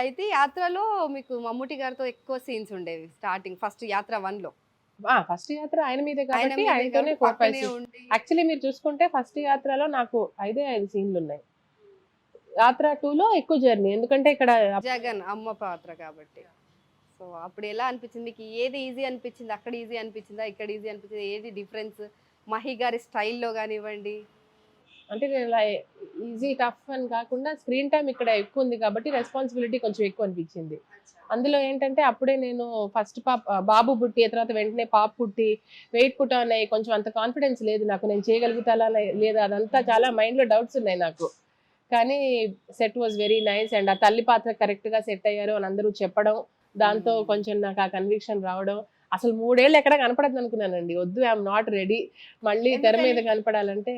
అయితే యాత్రలో మీకు మమ్ముట్టి గారితో ఎక్కువ సీన్స్ ఉండేవి స్టార్టింగ్ ఫస్ట్ యాత్ర 1లో. ఫస్ట్ యాత్ర ఆయన మీదే ఆయన కాబట్టి మీదే ఆయనతోనే కాబట్టి 4, 5 పక్కనే సీన్స్. ఉండి యాక్చువల్లీ మీరు చూసుకుంటే ఫస్ట్ యాత్రలో నాకు 5 సీన్లు ఉన్నాయి. యాత్ర 2లో ఎక్కువ జర్నీ, ఎందుకంటే ఇక్కడ జగన్ అమ్మ పాత్ర కాబట్టి. సో అప్పుడు ఎలా అనిపించింది మీకు? ఏది ఈజీ అనిపించింది? అక్కడ ఈజీ అనిపించిందా, ఇక్కడ ఈజీ అనిపించింది? ఏది డిఫరెన్స్ మహి గారి స్టైల్లో కానివ్వండి? అంటే నేను ఇలా ఈజీ టఫ్ అని కాకుండా స్క్రీన్ టైం ఇక్కడ ఎక్కువ ఉంది కాబట్టి రెస్పాన్సిబిలిటీ కొంచెం ఎక్కువ అనిపించింది. అందులో ఏంటంటే అప్పుడే నేను ఫస్ట్ బాబు పుట్టి తర్వాత వెంటనే పాప పుట్టి వెయిట్ పుట్ ఆన్ అయ్యి కొంచెం అంత కాన్ఫిడెన్స్ లేదు నాకు, నేను చేయగలుగుతానా లేదా అదంతా చాలా మైండ్లో డౌట్స్ ఉన్నాయి నాకు. కానీ set was very nice and ఆ తల్లి పాత్ర కరెక్ట్గా సెట్ అయ్యారు అని అందరూ చెప్పడం, దాంతో కొంచెం నాకు ఆ కన్విక్షన్ రావడం. అసలు 3 ఏళ్ళు ఎక్కడ కనపడదు అనుకున్నానండి, వద్దు ఐఎమ్ నాట్ రెడీ మళ్ళీ తెర మీద కనపడాలంటే,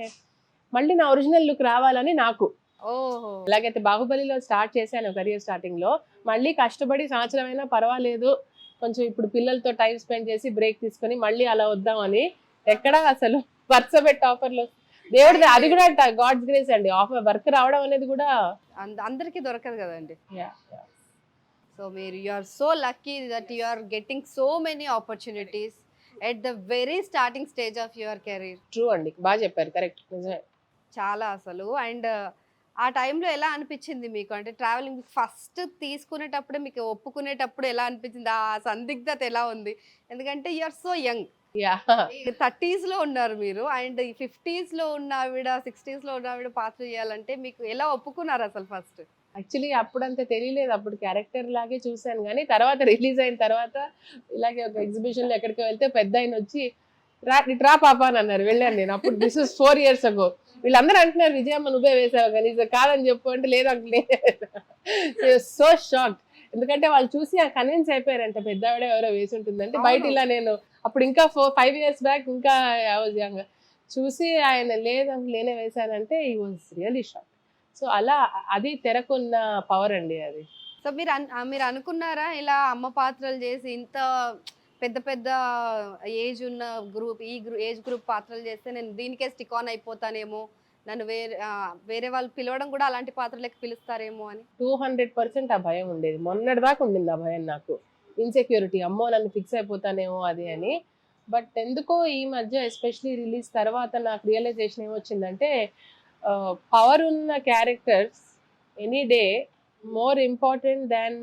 మళ్ళీ నా ఒరిజినల్ లుక్ రావాలని నాకు. ఓహో! ఎలాగైతే బాహుబలిలో స్టార్ట్ చేశాను కెరియర్ స్టార్టింగ్ లో, మళ్ళీ కష్టపడి సంవత్సరం అయినా పర్వాలేదు కొంచెం ఇప్పుడు పిల్లలతో టైం స్పెండ్ చేసి బ్రేక్ తీసుకొని మళ్ళీ అలా వద్దామని. ఎక్కడా అసలు వరుస పెట్టి ఆఫర్లు, దేవుడిది అది కూడా గాడ్స్ గ్రేస్ అండి, ఆఫర్ వర్క్ రావడం అనేది కూడా అందరికీ దొరకదు కదండి. సో మీరు you are so lucky that you are getting so many opportunities at the very starting stage of your career. True అండి, బాగా చెప్పారు, కరెక్ట్, నిజమే. చాలా అసలు. అండ్ ఆ టైంలో ఎలా అనిపించింది మీకు? అంటే ట్రావెలింగ్ ఫస్ట్ తీసుకునేటప్పుడే మీకు ఒప్పుకునేటప్పుడు ఎలా అనిపించింది? ఆ సందిగ్ధత ఎలా ఉంది? ఎందుకంటే you are so young. Yeah 30s లో ఉన్నారు మీరు అండ్ 50s లో ఉన్న ఆవిడ 60s లో ఉన్న ఆవిడ పాత్ర చేయాలంటే మీకు ఎలా ఒప్పుకున్నారు అసలు ఫస్ట్? యాక్చువల్లీ అప్పుడంత తెలియలేదు, అప్పుడు క్యారెక్టర్ లాగే చూశాను. కానీ తర్వాత రిలీజ్ అయిన తర్వాత ఇలాగే ఒక ఎగ్జిబిషన్ లో ఎక్కడికి వెళ్తే పెద్ద ఆయన వచ్చి రా పాప అని అన్నారు, వెళ్ళాను నేను. అప్పుడు దిస్ ఇస్ 4 years ago. వీళ్ళందరూ అంటున్నారు విజయమ్మ నువ్వే వేసావు కానీ కాదని చెప్పు అంటే లేదు అంటున్నా. సో షాక్, ఎందుకంటే వాళ్ళు చూసి ఆ కన్విన్స్ అయిపోయారంట పెద్ద ఆవిడ ఎవరో వేసి ఉంటుందంటే. బయట ఇలా నేను అప్పుడు ఇంకా 4-5 years బ్యాక్ ఇంకా చూసి ఆయన లేదంటే నేనే వేశానంటే ఈ వాజ్ రియలీ షాక్. సో అలా అది తెరకున్న పవర్ అండి అది. సో మీరు అనుకున్నారా ఇలా అమ్మ పాత్రలు చేసి ఇంత పెద్ద పెద్ద ఏజ్ ఉన్న గ్రూప్ ఏజ్ గ్రూప్ పాత్రలు చేస్తే నేను దీనికే స్టిక్ ఆన్ అయిపోతానేమో, నన్ను వేరే వాళ్ళు పిలవడం కూడా అలాంటి పాత్రలకి పిలుస్తారేమో అని? 200% ఆ భయం ఉండేది, మొన్నటి దాకా ఉండింది ఆ భయం నాకు. ఇన్సెక్యూరిటీ, అమ్మో నన్ను ఫిక్స్ అయిపోతానేమో అది అని. బట్ ఎందుకో ఈ మధ్య ఎస్పెషలీ రిలీజ్ తర్వాత నాకు రియలైజేషన్ ఏమొచ్చిందంటే పవర్ ఉన్న characters any day more important than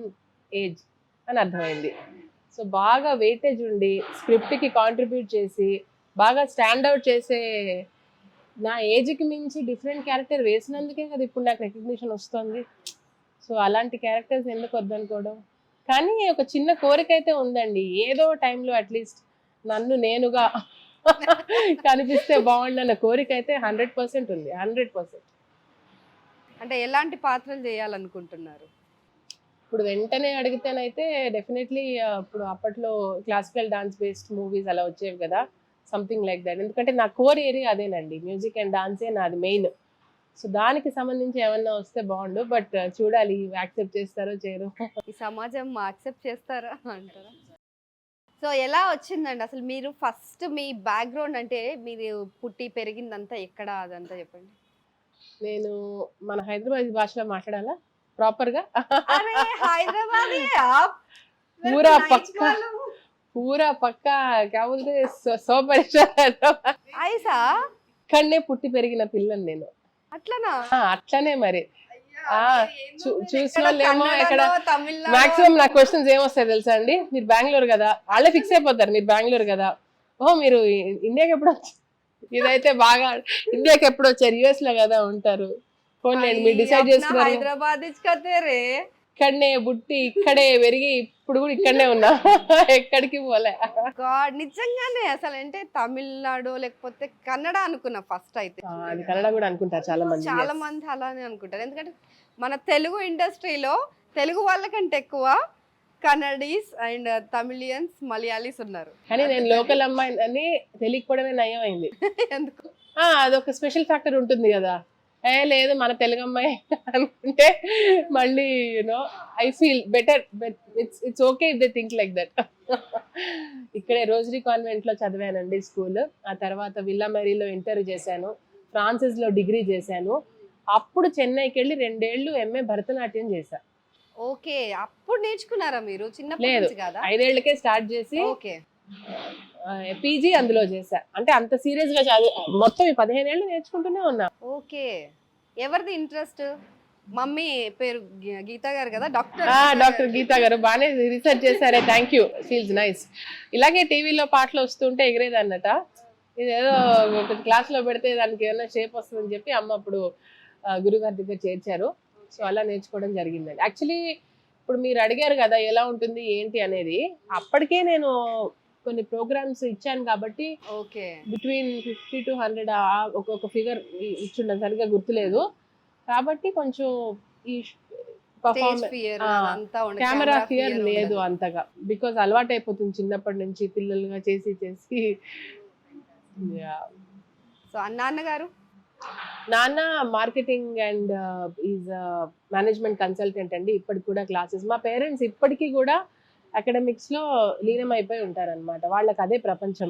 age అని అర్థమైంది. సో బాగా వెయిటేజ్ ఉండి స్క్రిప్ట్కి కాంట్రిబ్యూట్ చేసి బాగా స్టాండ్అవుట్ చేసే, నా ఏజ్కి మించి డిఫరెంట్ క్యారెక్టర్ వేసినందుకే కదా ఇప్పుడు నాకు రికగ్నిషన్ వస్తుంది. సో అలాంటి క్యారెక్టర్స్ ఎందుకు వద్దనుకోవడం. కానీ ఒక చిన్న కోరిక అయితే ఉందండి, ఏదో టైంలో అట్లీస్ట్ నన్ను నేనుగా కనిపిస్తే బాగుండన్న కోరిక అయితే 100% ఉంది, 100%. అంటే ఎలాంటి పాత్రలు చేయాలనుకుంటున్నారు? ఇప్పుడు వెంటనే అడిగితేనైతే డెఫినెట్లీ ఇప్పుడు అప్పట్లో క్లాసికల్ డాన్స్ బేస్డ్ మూవీస్ అలా వచ్చేవి కదా, సంథింగ్ లైక్ దట్. ఎందుకంటే నా కోర్ ఏరియా అదేనండి, మ్యూజిక్ అండ్ డాన్సే నాది మెయిన్. సో దానికి సంబంధించి ఏమన్నా వస్తే బాగుండు, బట్ చూడాలి యాక్సెప్ట్ చేస్తారో చేయరు. ఈ సమాజం యాక్సెప్ట్ చేస్తారా అంటారా? సో ఎలా వచ్చిందండి అసలు? మీరు ఫస్ట్ మీ బ్యాక్గ్రౌండ్ అంటే మీరు పుట్టి పెరిగిందంతా ఎక్కడ అదంతా చెప్పండి. నేను మన హైదరాబాద్ భాషలో మాట్లాడాలా ప్రాపర్గా? पूरा पक्का पूरा पक्का क्या बोलते 100% ఐసా ఇక్కడనే పుట్టి పెరిగిన పిల్లని నేను. అట్లనా? అట్లనే మరి. చూసిన వాళ్ళేమో ఇక్కడ మాక్సిమం నా క్వశ్చన్స్ ఏమొస్తాయి తెలుసా అండి, మీరు బెంగళూరు కదా, వాళ్ళే ఫిక్స్ అయిపోతారు మీరు బెంగళూరు కదా, ఓ మీరు ఇండియాకి ఎప్పుడు వచ్చారు, ఇదైతే బాగా ఇండియాకి ఎప్పుడు వచ్చారు, యుఎస్ లో కదా ఉంటారు, ఫోన్ మీరు డిసైడ్ చేసుకున్నారు. హైదరాబాద్ ఇక్కడనే పుట్టి ఇక్కడే పెరిగి ఇప్పుడు కూడా ఇక్కడనే ఉన్నా, ఎక్కడికి పోలే. గాడ్ నిజంగానే అసలు అంటే తమిళనాడు లేకపోతే కన్నడ అనుకున్నా ఫస్ట్ అయితే. అది కన్నడ కూడా అనుకుంటారు చాలా మంది, చాలా మంది అలానే అనుకుంటారు. ఎందుకంటే మన తెలుగు ఇండస్ట్రీలో తెలుగు వాళ్ళకంటే ఎక్కువ కన్నడీస్ అండ్ తమిళియన్స్ మలయాళీస్ ఉన్నారు. కానీ నేను లోకల్ అమ్మాయి అని తెలియకపోవడమే నయం అయింది. ఎందుకు? అదొక స్పెషల్ ఫ్యాక్టర్ ఉంటుంది కదా, లేదు మన తెలుగు అమ్మాయి అనుకుంటే మళ్ళీ you know I feel better, it's okay if they think like that. ఇక్కడే రోజరీ కాన్వెంట్ లో చదివానండి స్కూల్, ఆ తర్వాత విల్లా మేరీలో ఇంటర్ చేశాను, ఫ్రాన్సిస్ లో డిగ్రీ చేశాను, అప్పుడు చెన్నైకి వెళ్ళి 2 ఏళ్ళు ఎంఏ భరతనాట్యం చేశాను. ఓకే, అప్పుడు నేర్చుకున్నారా మీరు చిన్నప్పటి లేదు, నుంచి కదా? 5 ఏళ్లకే స్టార్ట్ చేసి ఓకే. పీజీ అందులో చేశా. అంటే అంత సీరియస్ గా చదువు మొత్తం ఈ 15 ఏళ్ళు నేర్చుకుంటూనే ఉన్నా. ఓకే, ఎవరిది ఇంట్రెస్ట్? మమ్మీ పేరు గీతా గారు కదా, డాక్టర్ డాక్టర్ గీతా గారు బాగానే రీసెర్చ్ చేశారే, థ్యాంక్ యూ, ఫీల్స్ నైస్. ఇలాగే టీవీలో పాటలు వస్తుంటే ఎగిరేదన్నట. ఇదేదో ఒక క్లాస్ లో పెడితే దానికి ఏమైనా షేప్ వస్తుందని చెప్పి అమ్మ అప్పుడు గురుగారి దగ్గర చేర్చారు. సో అలా నేర్చుకోవడం జరిగిందండి. యాక్చువల్లీ ఇప్పుడు మీరు అడిగారు కదా ఎలా ఉంటుంది ఏంటి అనేది, అప్పటికే నేను కొన్ని ప్రోగ్రామ్స్ ఇచ్చాను కాబట్టి ఓకే, బిట్వీన్ 50 to 100 ఒక్కొక్క ఫిగర్ ఇచ్చుండ, సరిగ్గా గుర్తులేదు. కాబట్టి కొంచెం ఈ కెమెరా ఫియర్ లేదు అంతగా, బికాజ్ అలవాటు అయిపోతుంది చిన్నప్పటి నుంచి పిల్లలుగా చేసి చేసి. సో నాన్నగారు? నాన్న marketing and is management consultant అండి. ఇప్పటికి కూడా క్లాసెస్, మా పేరెంట్స్ ఇప్పటికీ కూడా అకాడమిక్స్ లో లీనమైపోయి ఉంటారన్నమాట. వాళ్ళకి అదే ప్రపంచం.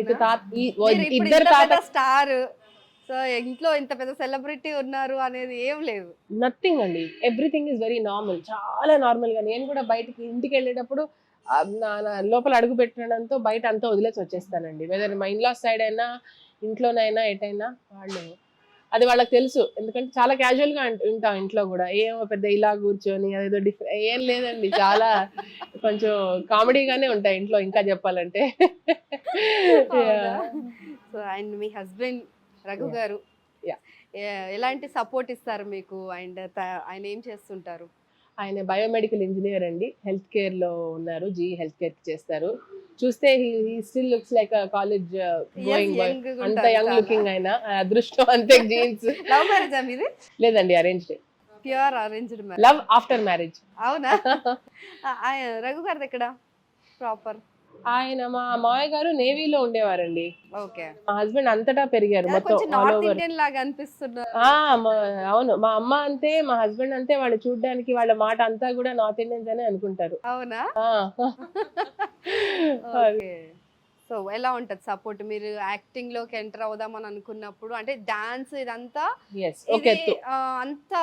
ఇద్దరు తాత స్టార్, సో ఇంట్లో ఇంత పెద్ద సెలబ్రిటీ ఉన్నారు అనేది ఏం లేదు. నథింగ్ అండి, ఎవ్రీథింగ్ ఈజ్ వెరీ నార్మల్, చాలా నార్మల్ గా. నేను కూడా బయటికి ఇంటికి వెళ్ళేటప్పుడు లోపల అడుగు పెట్టడంతో బయట అంతా వదిలేసి వచ్చేస్తానండి. వెదర్ మా ఇన్లా సైడ్ అయినా ఇంట్లోనైనా ఎటైనా వాళ్ళు, అది వాళ్ళకి తెలుసు. ఎందుకంటే చాలా క్యాజువల్ గా ఉంటాం ఇంట్లో కూడా. ఏమో పెద్ద ఇలా కూర్చొని అదేదో డిఫరెంట్ ఏం లేదండి, చాలా కొంచెం కామెడీగానే ఉంటాయి ఇంట్లో ఇంకా చెప్పాలంటే. So and me husband Raghu గారు ఎలాంటి సపోర్ట్ ఇస్తారు మీకు? అండ్ ఆయన ఏం చేస్తుంటారు? ఆయన బయోమెడికల్ ఇంజనీర్ అండి, హెల్త్ కేర్ లో ఉన్నారు, జీ హెల్త్ కేర్ చేస్తారు. చూస్తే he still looks like college going boy, అంత యంగ్ లుకింగ్. ఆయన అదృష్టం అంతే. జీన్స్. లవ్ మ్యారేజా మీది? లేదండి, arranged. Pure arranged marriage. Love after marriage. అవునా? రఘు గారిది ఎక్కడ ప్రాపర్? ఆయన మా మావయ్య గారు నేవీలో ఉండేవారండి. ఓకే. మా హస్బెండ్ అంతటా పెరిగారు మొత్తం ఆల్ ఓవర్. ఇండియన్ లాగా అనిపిస్తున్నారు. అవును, మా అమ్మ అంతే, మా హస్బెండ్ అంతే. వాళ్ళు చూడడానికి వాళ్ళ మాట అంతా కూడా నార్త్ ఇండియన్స్ అనే అనుకుంటారు. అవునా? సో ఎలా ఉంటది సపోర్ట్? మీరు యాక్టింగ్ లోకి ఎంటర్ అవుదామని అనుకున్నప్పుడు, అంటే డాన్స్ ఇదంతా అంత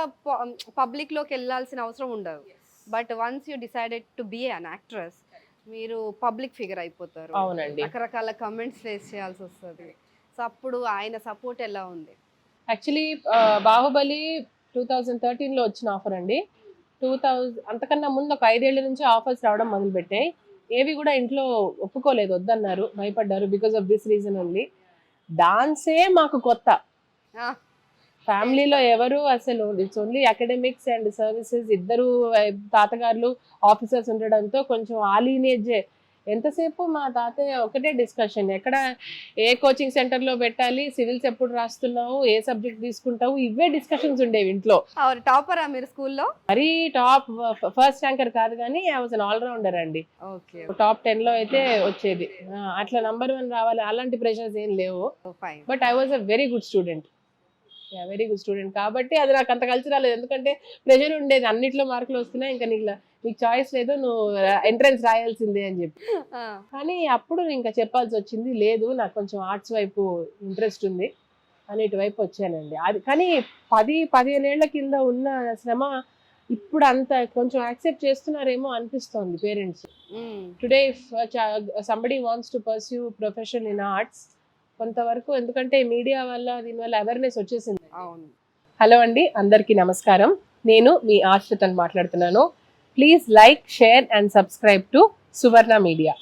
పబ్లిక్ లోకి వెళ్ళాల్సిన అవసరం ఉండదు. But once you decided to be an actress, మీరు పబ్లిక్ ఫిగర్ అయిపోతారు. అవునండి, రకరకాల కమెంట్స్ ఫేస్ చేయాల్సి వస్తుంది. సో అప్పుడు ఆయన సపోర్ట్ ఎలా ఉంది? యాక్చువల్లీ బాహుబలి 2013 లో వచ్చిన ఆఫర్ అండి. 2000 అంతకన్నా ముందు ఒక 5 ఏళ్ల నుంచి ఆఫర్స్ రావడం మొదలు పెట్టాయి. ఏవి కూడా ఇంట్లో ఒప్పుకోలేదు, వద్దన్నారు, భయపడ్డారు. Because of this reason only. డాన్సే మాకు కొత్త. ఫ్యామిలీలో ఎవరు అసలు, it's only academics and services. ఇద్దరు తాతగారులు ఆఫీసర్స్ ఉండడంతో కొంచెం ఆ లీనేజే. ఎంతసేపు మా తాతయ్య ఒకటే డిస్కషన్, ఎక్కడ ఏ కోచింగ్ సెంటర్ లో పెట్టాలి, సివిల్స్ ఎప్పుడు రాస్తున్నావు, ఏ సబ్జెక్ట్ తీసుకుంటావు, ఇవే డిస్కషన్స్ ఉండేవి ఇంట్లో. టాపరా మీరు స్కూల్లో? మరీ టాప్ ఫస్ట్ ర్యాంకర్ కాదు కానీ I was an all rounder అండి. టాప్ 10 లో అయితే వచ్చేది. అట్లా నంబర్ 1 రావాలి అలాంటి ప్రెషర్స్ ఏం లేవు. But I was a very good student. Very good student కాబట్టి అది నాకు అంత కలిసి రాలేదు. ఎందుకంటే ప్రెషర్ ఉండేది, అన్నిట్లో మార్కులు వస్తున్నాయి, ఇంకా నీకు చాయిస్ లేదు, నువ్వు ఎంట్రన్స్ రాయాల్సిందే అని చెప్పి. కానీ అప్పుడు ఇంకా చెప్పాల్సి వచ్చింది, లేదు నాకు కొంచెం ఆర్ట్స్ వైపు ఇంట్రెస్ట్ ఉంది అని ఇటువైపు వచ్చానండి. అది కానీ 10-15 ఏళ్ల కింద ఉన్న శ్రమ ఇప్పుడు అంత కొంచెం యాక్సెప్ట్ చేస్తున్నారేమో అనిపిస్తోంది parents. Today somebody wants to pursue profession in arts కొంతవరకు, ఎందుకంటే మీడియా వల్ల దీనివల్ల అవేర్నెస్ వచ్చేసింది. హలో అండి, అందరికీ నమస్కారం. నేను మీ ఆశ్రితని మాట్లాడుతున్నాను. Please like, share and subscribe to Suvarna media.